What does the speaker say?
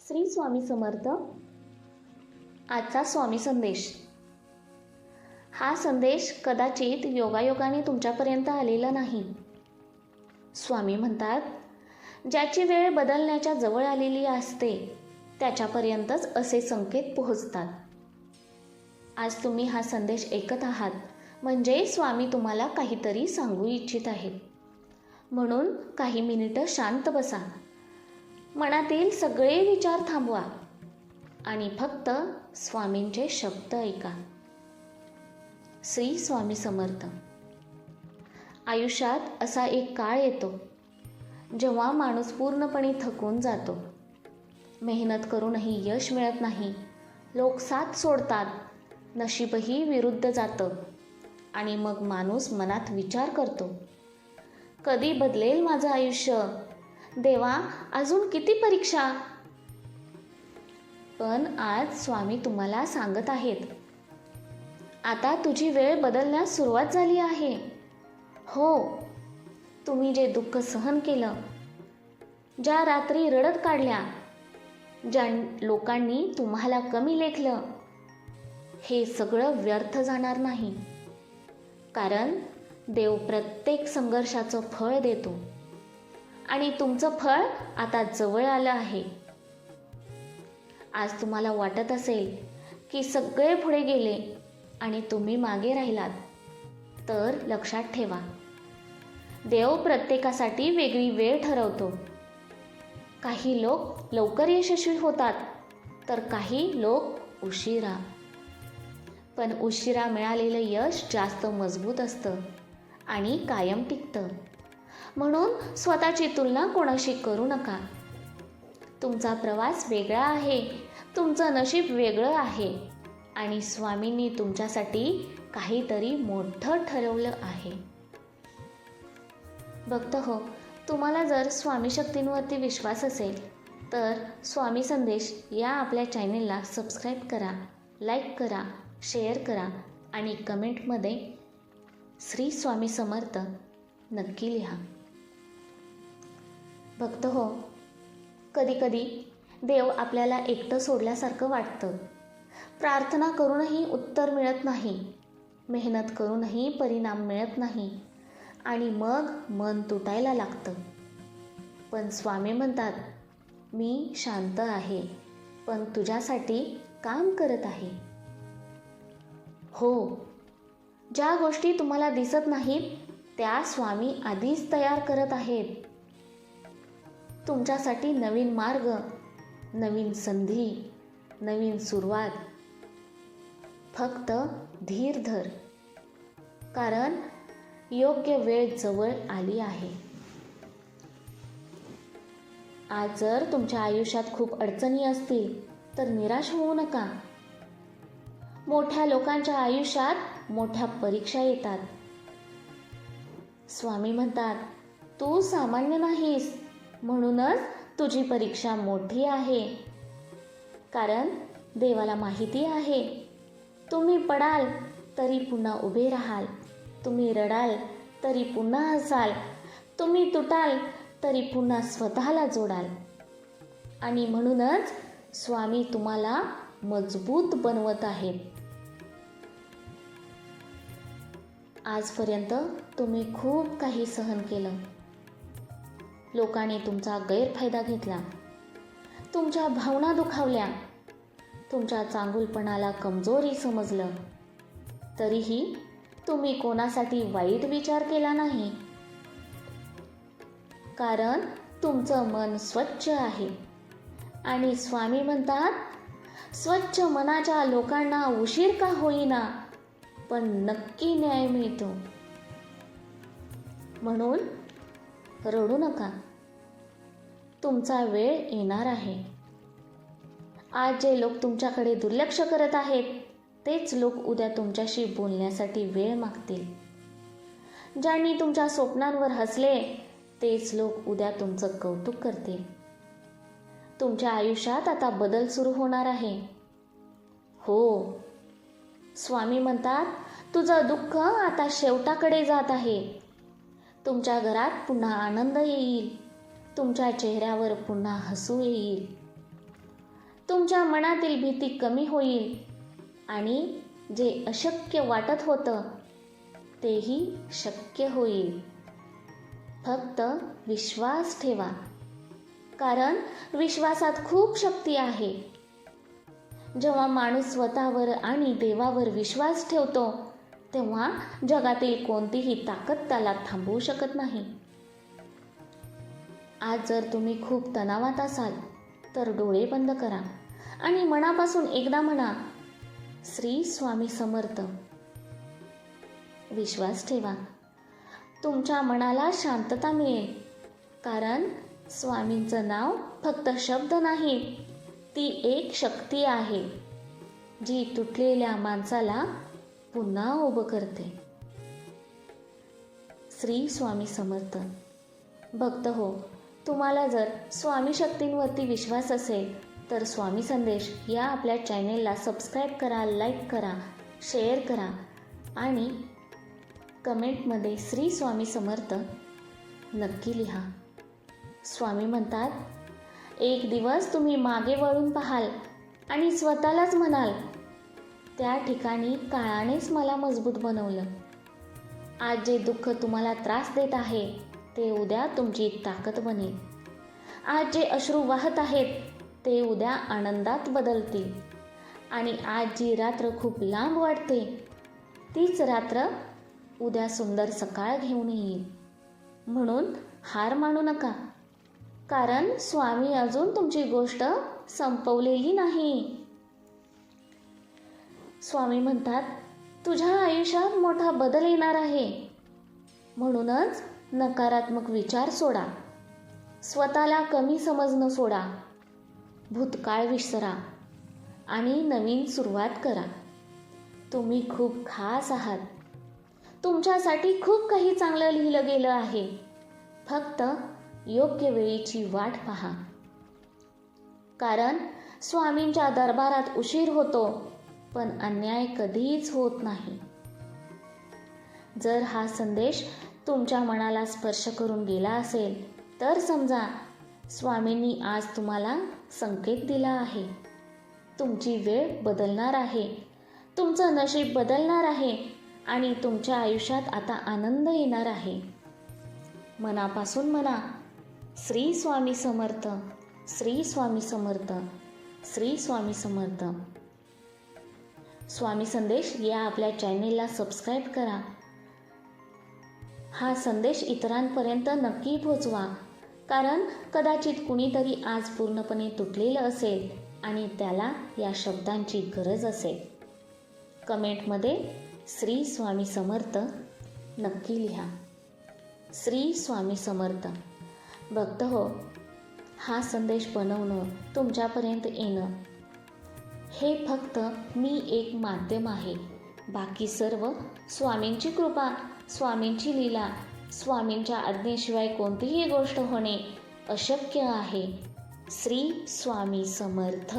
श्री स्वामी समर्थ. आजचा स्वामी संदेश. हा संदेश कदाचित योगायोगाने तुमच्यापर्यंत आलेला नाही. स्वामी म्हणतात, ज्याची वेळ बदलण्याच्या जवळ आलेली असते त्याच्यापर्यंतच असे संकेत पोहोचतात. आज तुम्ही हा संदेश ऐकत आहात म्हणजे स्वामी तुम्हाला काहीतरी सांगू इच्छित आहेत. म्हणून काही मिनिटं शांत बसा, मनातील सगळे विचार थांबवा आणि फक्त स्वामींचे शब्द ऐका. श्री स्वामी समर्थ. आयुष्यात असा एक काळ येतो जेव्हा माणूस पूर्णपणे थकून जातो. मेहनत करूनही यश मिळत नाही, लोक साथ सोडतात, नशीबही विरुद्ध जातं आणि मग माणूस मनात विचार करतो, कधी बदलेल माझं आयुष्य? देवा, अजून किती परीक्षा? पण आज स्वामी तुम्हाला सांगत आहेत, आता तुझी वेळ बदलण्यास सुरुवात झाली आहे. हो, तुम्ही जे दुःख सहन केलं, ज्या रात्री रडत काढल्या, ज्या लोकांनी तुम्हाला कमी लेखलं, हे सगळं व्यर्थ जाणार नाही. कारण देव प्रत्येक संघर्षाचं फळ देतो आणि तुमचं फळ आता जवळ आलं आहे. आज तुम्हाला वाटत असेल की सगळे पुढे गेले आणि तुम्ही मागे राहिलात, तर लक्षात ठेवा, देव प्रत्येकासाठी वेगळी वेळ ठरवतो. काही लोक लवकर यशस्वी होतात तर काही लोक उशिरा. पण उशिरा मिळालेलं यश जास्त मजबूत असतं आणि कायम टिकतं. म्हणून स्वतःची तुलना कोणाशी करू नका. तुमचा प्रवास वेगळा आहे, तुमचं नशीब वेगळं आहे आणि स्वामींनी तुमच्यासाठी काहीतरी मोठं ठरवलं आहे. भक्त हो, तुम्हाला जर स्वामी शक्तींवरती विश्वास असेल तर स्वामी संदेश या आपल्या चॅनेलला सबस्क्राईब करा, लाईक करा, शेअर करा आणि कमेंटमध्ये श्री स्वामी समर्थ नक्की लिहा. भक्त हो, कधीकधी देव आपल्याला एकटं सोडल्यासारखं वाटतं. प्रार्थना करूनही उत्तर मिळत नाही, मेहनत करूनही परिणाम मिळत नाही आणि मग मन तुटायला लागतं. पण स्वामी म्हणतात, मी शांत आहे, पण तुझ्यासाठी काम करत आहे. हो, ज्या गोष्टी तुम्हाला दिसत नाहीत त्या स्वामी आधीच तयार करत आहेत. तुमच्यासाठी नवीन मार्ग, नवीन संधी, नवीन सुरुवात. फक्त धीर धर, कारण योग्य वेळ जवळ आली आहे. आज जर तुमच्या आयुष्यात खूप अडचणी असतील तर निराश होऊ नका. मोठ्या लोकांच्या आयुष्यात मोठ्या परीक्षा येतात. स्वामी म्हणतात, तू सामान्य नाहीस, म्हणूनच तुझी परीक्षा मोठी आहे. कारण देवाला माहिती आहे, तुम्ही पडाल तरी पुन्हा उभे राहाल, तुम्ही रडाल तरी पुन्हा हसाल, तुम्ही तुटाल तरी पुन्हा स्वतःला जोडाल. आणि म्हणूनच स्वामी तुम्हाला मजबूत बनवत आहेत. आजपर्यंत तुम्ही खूप काही सहन केलं. लोकांनी तुमचा गैरफायदा घेतला, तुमच्या भावना दुखावल्या, तुमच्या चांगुलपणाला कमजोरी समजलं. तरीही तुम्ही कोणासाठी वाईट विचार केला नाही, कारण तुमचं मन स्वच्छ आहे. आणि स्वामी म्हणतात, स्वच्छ मनाच्या लोकांना उशीर का होईना पण नक्की न्याय मिळतो. म्हणून रडू नका, तुमचा वेळ येणार आहे. आज जे लोक तुमच्याकडे दुर्लक्ष करत आहेत तेच लोक उद्या तुमच्याशी बोलण्यासाठी वेळ मागतील. ज्यांनी तुमच्या स्वप्नांवर हसले तेच लोक उद्या तुमचं कौतुक करतील. तुमच्या आयुष्यात आता बदल सुरू होणार आहे. हो, स्वामी म्हणतात, तुझं दुःख आता शेवटाकडे जात आहे. तुमच्या घरात पुन्हा आनंद येईल, तुमच्या चेहऱ्यावर पुन्हा हसू येईल. तुमच्या मनातील भीती कमी होईल आणि जे अशक्य वाटत होतं तेही शक्य होईल. फक्त विश्वास ठेवा, कारण विश्वासात खूप शक्ती आहे. जेव्हा माणूस स्वतःवर आणि देवावर विश्वास ठेवतो तेव्हा जगातील कोणतीही ताकद त्याला थांबवू शकत नाही. आज जर तुम्ही खूप तणावात असाल तर डोळे बंद करा आणि मनापासून एकदा म्हणा, श्री स्वामी समर्थ. विश्वास ठेवा, तुमच्या मनाला शांतता मिळेल, कारण स्वामींचं नाव फक्त शब्द नाही, ती एक शक्ती आहे जी तुटलेल्या माणसाला पुन्हा उभं करते. श्री स्वामी समर्थ. भक्त हो, तुम्हाला जर स्वामी शक्तींवरती विश्वास असेल तर स्वामी संदेश या आपल्या चॅनेलला सबस्क्राईब करा, लाईक करा, शेअर करा आणि कमेंटमध्ये श्री स्वामी समर्थ नक्की लिहा. स्वामी म्हणतात, एक दिवस तुम्ही मागे वळून पाहाल आणि स्वतःलाच म्हणाल, त्या ठिकाणी काळानेच मला मजबूत बनवलं. आज जे दुःख तुम्हाला त्रास देत आहे ते उद्या तुमची ताकद बनेल. आज जे अश्रू वाहत आहेत ते उद्या आनंदात बदलतील. आणि आज जी रात्र खूप लांब वाटते तीच रात्र उद्या सुंदर सकाळ घेऊन येईल. म्हणून हार मानू नका, कारण स्वामी अजून तुमची गोष्ट संपवलेली नाही. स्वामी म्हणतात, तुझ्या आयुष्यात मोठा बदल येणार आहे. म्हणूनच नकारात्मक विचार सोडा, स्वतःला कमी समजणं सोडा, भूतकाळ विसरा आणि नवीन सुरुवात करा. तुम्ही खूप खास आहात. तुमच्यासाठी खूप काही चांगलं लिहिलं गेलं आहे. फक्त योग्य वेळेची वाट पहा, कारण स्वामींच्या दरबारात उशीर होतो पण अन्याय कधीच होत नाही. जर हा संदेश तुमच्या मनाला स्पर्श करून गेला असेल तर समजा स्वामींनी आज तुम्हाला संकेत दिला आहे. तुमची वेळ बदलणार आहे, तुमचं नशीब बदलणार आहे आणि तुमच्या आयुष्यात आता आनंद येणार आहे. मनापासून म्हणा, श्री स्वामी समर्थ, श्री स्वामी समर्थ, श्री स्वामी समर्थ. स्वामी संदेश या आपल्या चॅनेलला सबस्क्राईब करा. हा संदेश इतरांपर्यंत नक्की पोहोचवा, कारण कदाचित कुणीतरी आज पूर्णपणे तुटलेलं असेल आणि त्याला या शब्दांची गरज असेल. कमेंटमध्ये श्री स्वामी समर्थ नक्की लिहा. श्री स्वामी समर्थ. भक्त हो, हा संदेश बनवणं, तुमच्यापर्यंत येणं हे फक्त मी एक माध्यम आहे. बाकी सर्व स्वामींची कृपा, स्वामींची लीला, स्वामींच्या आज्ञेशिवाय कोणतीही गोष्ट होणे अशक्य आहे. श्री स्वामी समर्थ.